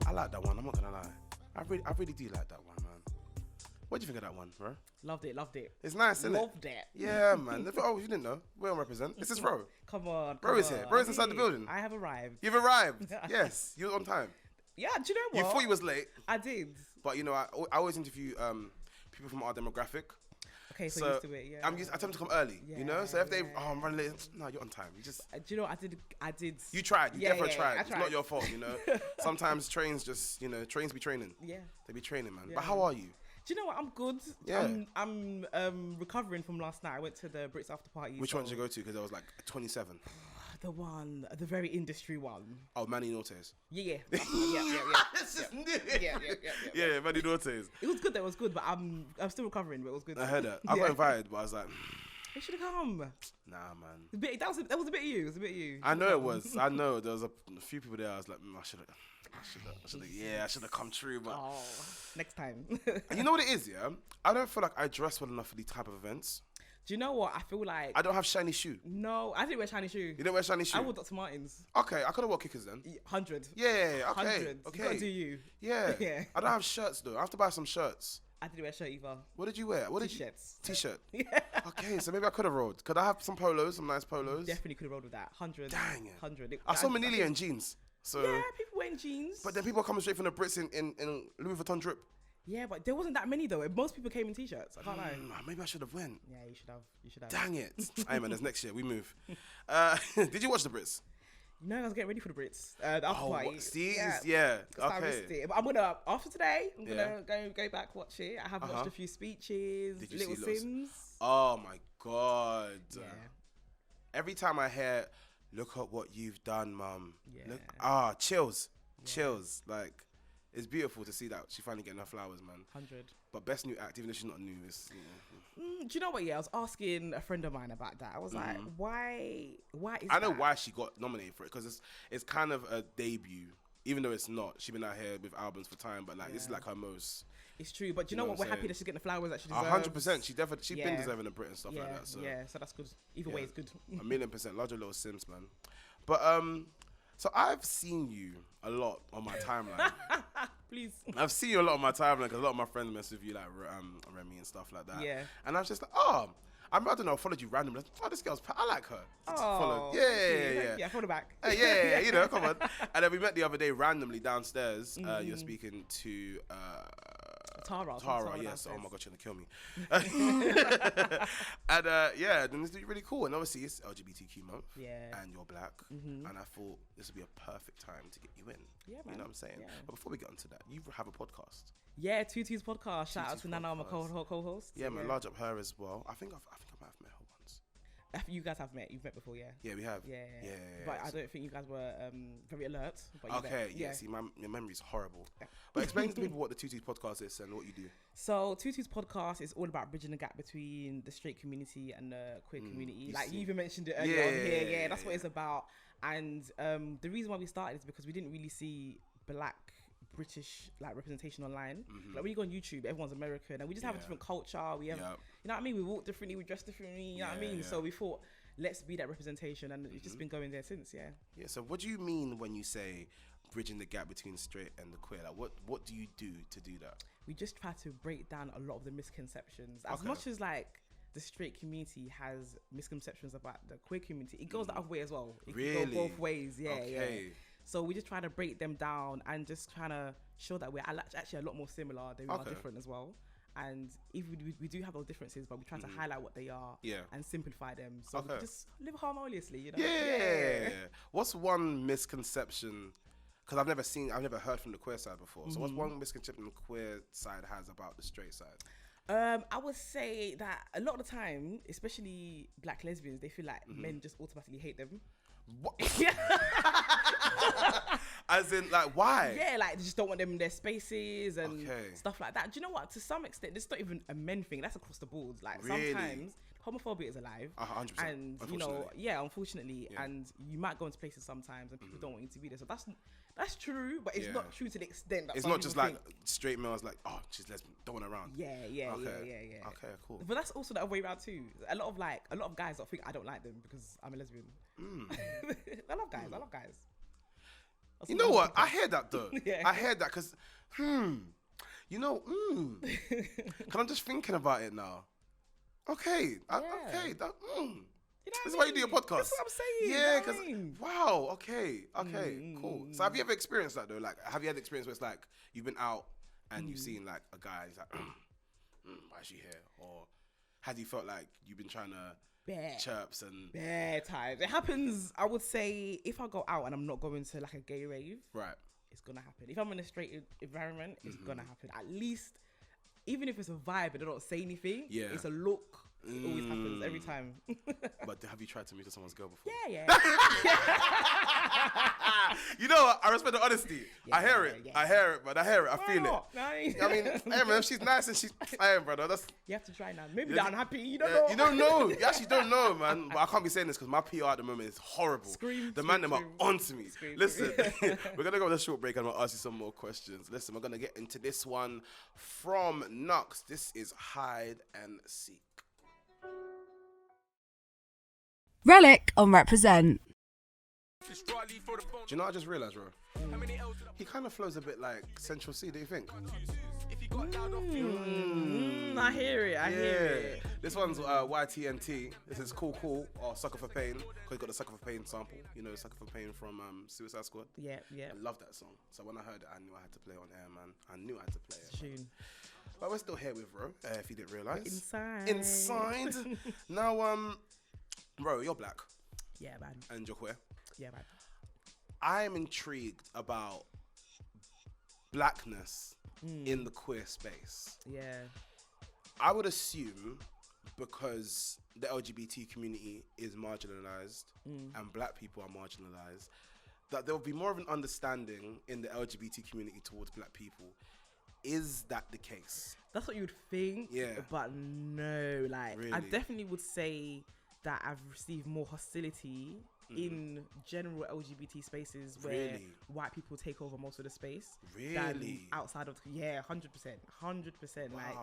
I like that one. I'm not gonna lie. I really do like that one, man. What do you think of that one, bro? Loved it. It's nice, isn't Loved it. Yeah, man. Oh, you didn't know? We don't represent. This is Ro. Come on. Ro is here. Ro's inside the building. I have arrived. You've arrived. Yes, you're on time. Yeah, do you know what? You thought you was late. I did. But you know, I always interview people from our demographic. Okay, so used to it, yeah. I tend to come early, you know? So if I'm running late, no, you're on time. You just... do you know what I did? You tried. You definitely tried. I tried. It's not your fault, you know? Sometimes trains just, trains be training. Yeah. They be training, man. Yeah. But how are you? Do you know what? I'm good. Yeah. I'm recovering from last night. I went to the Brits after party. Which one did you go to? Because there was like 27. The very industry one. Oh, Manny Nortes. Yeah. It's just new. Yeah, Manny Nortes. It was good. That was good, but I'm still recovering. But it was good. I heard that. I got invited, but I was like, you should have come. Nah, man. That was a bit of you. It was a bit of you. I know it was. I know there was a few people there. I was like, I should have come true, but next time. And you know what it is, yeah? I don't feel like I dress well enough for these type of events. Do you know what? I feel like I don't have shiny shoe. No, I didn't wear shiny shoe. You didn't wear shiny shoe? I wore Dr. Martens. Okay, I could have wore kickers then. 100. Yeah, okay. 100. Okay. You gotta do you. Yeah. Yeah. I don't have shirts though. I have to buy some shirts. I didn't wear a shirt either. What did you wear? What did T-shirts. T-shirt. Yeah. Okay, so maybe I could have rolled. Could I have some polos, some nice polos? Definitely could have rolled with that. 100. Dang it. 100. I saw Manilia in jeans. So yeah, people wearing jeans. But then people are coming straight from the Brits in Louis Vuitton drip. Yeah, but there wasn't that many though. Most people came in T-shirts. I can't lie. Maybe I should have went. Yeah, you should have. Dang it. Hey man, that's next year. We move. Did you watch the Brits? No, I was getting ready for the Brits. The after party. See? Yeah. Okay. But I'm gonna, after today, I'm gonna go back, watch it. I have watched a few speeches. Did you Little see Sims. Oh my God. Yeah. Every time I hear, look at what you've done, mum. Yeah. Chills. Chills. Like, it's beautiful to see that she finally getting her flowers, man. 100. But best new act, even if she's not new, is. Do you know what? Yeah, I was asking a friend of mine about that. I was like, why is I know why she got nominated for it, because it's kind of a debut, even though it's not. She's been out here with albums for time, but like this is like her most. It's true, but you know what? We're happy that she's getting the flowers that she deserves. 100%. She's been deserving a Brit and stuff like that. So so that's good. Either way, it's good. 1,000,000%. Larger little Sims, man. But so I've seen you a lot on my timeline. Please. I've seen you a lot on my timeline because a lot of my friends mess with you, like Remy and stuff like that. Yeah. And I was just like, I don't know, I followed you randomly. This girl's, I like her. Oh, yeah. Follow back. Yeah, come on. And then we met the other day randomly downstairs. You're speaking to Tara, yes. Oh my God, you're gonna kill me. And then it's really cool. And obviously it's LGBTQ month. Yeah. And you're black. And I thought this would be a perfect time to get you in. Yeah, man. You know what I'm saying? Yeah. But before we get onto that, you have a podcast. Yeah, Tutu's podcast. Shout out to Nana, my co-host. Yeah, man, large up her as well. I think I might have met her once. You guys have met. You've met before, yeah. Yeah, we have. Yeah. But I don't think you guys were very alert. But Okay, yeah. See, your memory's horrible. Yeah. But explain to people what the Tutu's podcast is and what you do. So Tutu's podcast is all about bridging the gap between the straight community and the queer community. Like you even mentioned it earlier on here. Yeah, that's what it's about. And the reason why we started is because we didn't really see black British like representation online. Like when you go on YouTube, everyone's American and we just have a different culture. We have you know what I mean, we walk differently, we dress differently, you know what I mean? So we thought let's be that representation, and it's just been going there since. Yeah, so what do you mean when you say bridging the gap between straight and the queer? Like what do you do to do that? We just try to break down a lot of the misconceptions. As much as like the straight community has misconceptions about the queer community, it goes the other way as well. It can go both ways. Yeah. So we just try to break them down and just trying to show that we're actually a lot more similar than we are different as well. And if we do have those differences, but we try to highlight what they are and simplify them, so we can just live harmoniously, you know? Yeah. What's one misconception? Because I've never heard from the queer side before. So what's one misconception the queer side has about the straight side? I would say that a lot of the time, especially black lesbians, they feel like men just automatically hate them. What? As in, like, why? Yeah, like they just don't want them in their spaces and stuff like that. Do you know what? To some extent, it's not even a men thing. That's across the board. Like sometimes homophobia is alive, 100%. And you know, unfortunately, and you might go into places sometimes and people don't want you to be there. So that's true, but it's not true to the extent that it's not just like straight males like, oh, she's lesbian, don't want her around. Yeah. Okay, cool. But that's also the other way around too. A lot of guys don't think I don't like them because I'm a lesbian. I love guys. You know what? I hear that though. Yeah. I hear that because, you know, because I'm just thinking about it now. Okay. Okay. That, this is why you do your podcast. That's what I'm saying. Yeah, because wow. Okay. Cool. So have you ever experienced that though? Like, have you had experience where it's like you've been out and you've seen like a guy, he's like, why is she here? Or has you felt like you've been trying to chirps and bare times? It happens. I would say if I go out and I'm not going to like a gay rave, right, it's gonna happen. If I'm in a straight environment, it's gonna happen. At least, even if it's a vibe and they don't say anything, it's a look. It always happens every time. But have you tried to meet someone's girl before? Yeah. You know what? I respect the honesty. I hear it. I hear it, but I hear it. I feel it. Nice. I mean, hey man, if she's nice and she's, hey brother, that's. You have to try now. Maybe they're unhappy. You don't know. You don't know. You actually don't know, man. But I can't be saying this because my PR at the moment is horrible. The man them are onto me. Listen, we're gonna go on a short break and I'll ask you some more questions. Listen, we're gonna get into this one from Nux. This is Hide and Seek. Rellik on Represent. Do you know what I just realised, bro? He kind of flows a bit like Central C, do you think? I hear it. I hear it. This one's YTNT. This is Cool or Sucker for Pain, because he got the Sucker for Pain sample. You know, Sucker for Pain from Suicide Squad. Yeah. I love that song. So when I heard it, I knew I had to play it on air, man. I knew I had to play it. Tune. But we're still here with Ro, if you didn't realise. Inside. Now, Ro, you're black. Yeah, man. And you're queer. Yeah, man. I'm intrigued about blackness in the queer space. Yeah. I would assume because the LGBT community is marginalized and black people are marginalized, that there will be more of an understanding in the LGBT community towards black people. Is that the case? That's what you'd think. Yeah. But no, like, Really? I definitely would say that I've received more hostility in general LGBT spaces where white people take over most of the space than outside of 100%. Like,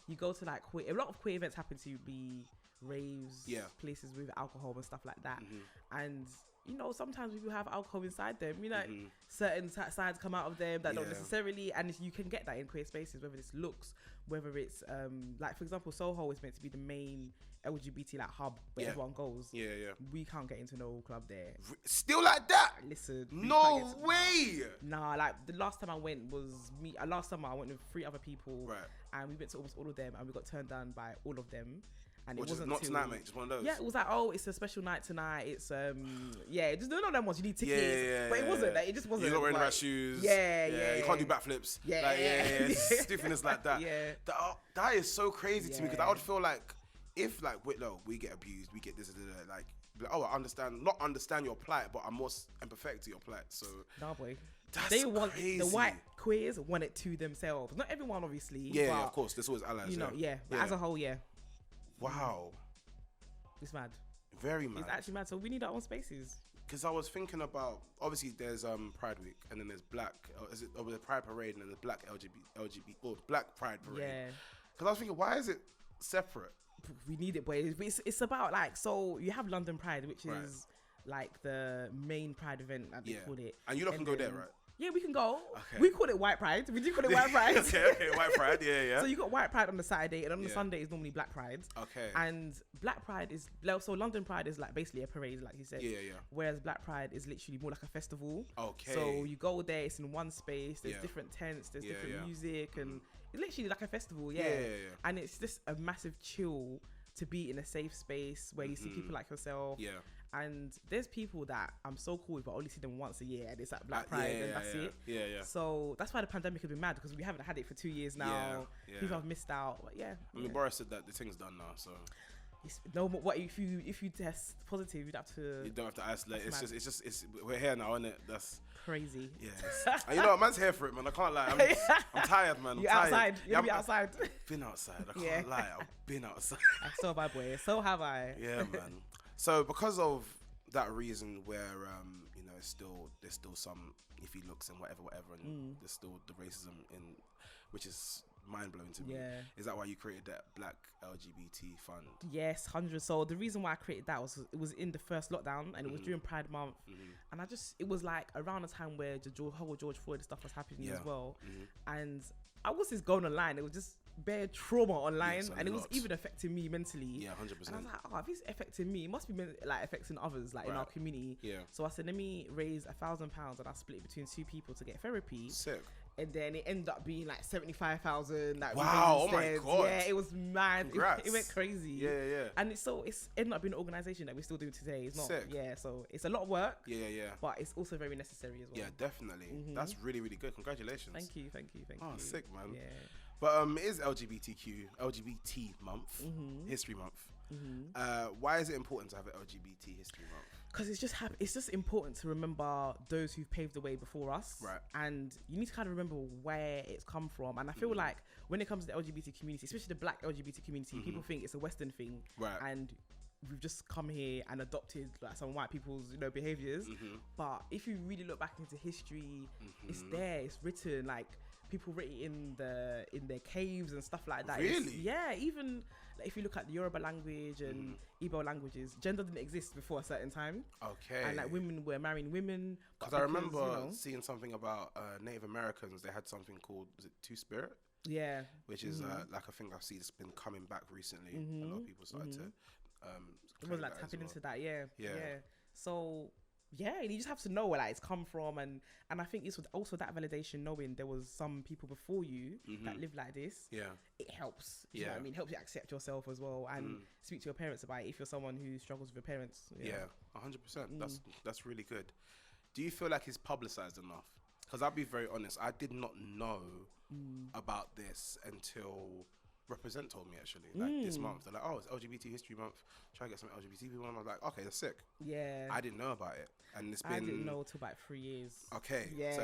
you go to like a lot of queer events happen to be raves, places with alcohol and stuff like that, and you know, sometimes people have alcohol inside them, you know, certain sides come out of them that don't necessarily, and you can get that in queer spaces, whether it's looks, whether it's like, for example, Soho is meant to be the main LGBT like hub where everyone goes. We can't get into no club there. Still like that? Listen, no way. Nah, like the last time I went was me. Last summer I went with 3 other people, and we went to almost all of them, and we got turned down by all of them. And it wasn't not tonight, mate. Just one of those. Yeah, it was like, oh, it's a special night tonight. It's just none of them ones. You need tickets, but it wasn't. Like, it just wasn't. You're not wearing the right shoes. Yeah. You can't do backflips. Stuffiness like that. Yeah. That is so crazy to me, because I would feel like if like we get abused, we get this, like, oh, I understand, not understand your plight, but I'm more empathetic to your plight. So nah, boy. That's crazy. The white queers want it to themselves. Not everyone, obviously. Yeah, of course. There's always allies. You know, but as a whole, Wow. It's mad. Very mad. It's actually mad. So we need our own spaces. Because I was thinking about, obviously there's Pride Week, and then there's Black, the Pride Parade, and then there's Black Black Pride Parade. Yeah. Because I was thinking, why is it separate? We need it, boy. It's about like, so you have London Pride, which is like the main Pride event that they call it. And you lot can go there, right? Yeah, we can go. Okay. We call it White Pride. We do call it White Pride. okay, White Pride, yeah. So you got White Pride on the Saturday, and on the Sunday is normally Black Pride. Okay. And Black Pride is, so London Pride is like basically a parade, like you said. Yeah. Whereas Black Pride is literally more like a festival. Okay. So you go there, it's in one space, there's different tents, there's different music, and it's literally like a festival, yeah. And it's just a massive chill to be in a safe space where you see people like yourself. Yeah. And there's people that I'm so cool with, but I only see them once a year, and it's at Black Pride, and that's it. Yeah. So that's why the pandemic has been mad, because we haven't had it for 2 years now. People have missed out. But I mean, Boris said that the thing's done now, so. No, what if you test positive, you'd have to. You don't have to isolate. It's we're here now, isn't it? That's crazy. Yeah. And you know what, man's here for it, man. I can't lie. I'm tired, man. You're outside. You'll be outside. Been outside. I can't lie. I've been outside. So have I, boy. So have I. Yeah, man. So because of that reason, where you know, there's still some iffy looks and whatever, and there's still the racism which is mind blowing to me. Yeah. Is that why you created that Black LGBT fund? Yes, 100. So the reason why I created that was it was in the first lockdown and it was during Pride Month, and it was like around the time where the whole George Floyd stuff was happening as well, and I was just going online. It was just bare trauma online, and it was even affecting me mentally. Yeah, 100%. And I was like, oh, if it's affecting me, it must be like affecting others, like in our community. Yeah. So I said, let me raise £1,000 and I split it between 2 people to get therapy. Sick. And then it ended up being like 75,000. Like, wow! Oh my god! Yeah, it was mad. It went crazy. Yeah. And it's ended up being an organization that we're still doing today. It's not. Sick. Yeah, so it's a lot of work. Yeah. But it's also very necessary as well. Yeah, definitely. That's really, really good. Congratulations. Thank you. Oh, sick, man. Yeah. But it is LGBT month, History Month. Why is it important to have an LGBT History Month? Because it's just important to remember those who've paved the way before us, right? And you need to kind of remember where it's come from. And I feel like when it comes to the LGBT community, especially the Black LGBT community, people think it's a Western thing, right? And we've just come here and adopted like some white people's behaviors. But if you really look back into history, it's there, it's written, like people written in their caves and stuff like that. Really? Even like, if you look at the Yoruba language and Igbo languages, gender didn't exist before a certain time. Okay. And like women were marrying women. Because I remember seeing something about Native Americans. They had something called, was it Two-Spirit? Yeah. Which is like a thing I've seen it's been coming back recently. A lot of people started to it was like tapping into that. Yeah. Yeah. So yeah, you just have to know where like it's come from, and I think it's also that validation, knowing there was some people before you that live like this. Yeah, it helps. You know what I mean, it helps you accept yourself as well, and speak to your parents about it if you're someone who struggles with your parents. Yeah, 100%. That's really good. Do you feel like it's publicized enough? Because I'll be very honest, I did not know about this until Represent told me, actually, like this month. They're like, oh, it's LGBT History Month, try to get some LGBT people. And I was like, okay, that's sick. Yeah, I didn't know about it, and it's been, I didn't know till about 3 years. Okay, yeah, so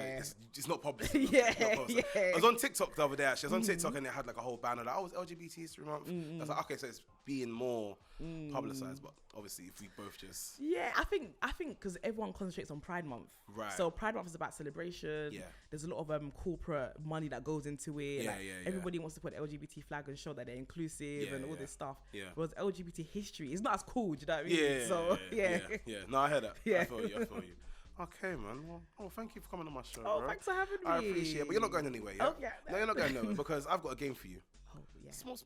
it's not public. Yeah. I was on TikTok the other day, actually. I was on TikTok and it had like a whole banner like, oh, it's LGBT History Month. I was like, okay, so it's being more publicized, but obviously if we both just I think because everyone concentrates on Pride Month, right? So Pride Month is about celebration. Yeah, there's a lot of corporate money that goes into it. Yeah, like, everybody wants to put the LGBT flag and show that they're inclusive and all this stuff. Yeah, whereas LGBT history is not as cool. Do you know what I mean? Yeah, so yeah. No, I heard that. Yeah, I feel you. Okay, man. Well, thank you for coming on my show. Oh, bro. Thanks for having me. I appreciate it, but you're not going anywhere. Yeah? Okay. No, you're not going nowhere because I've got a game for you. Oh, yeah. Small.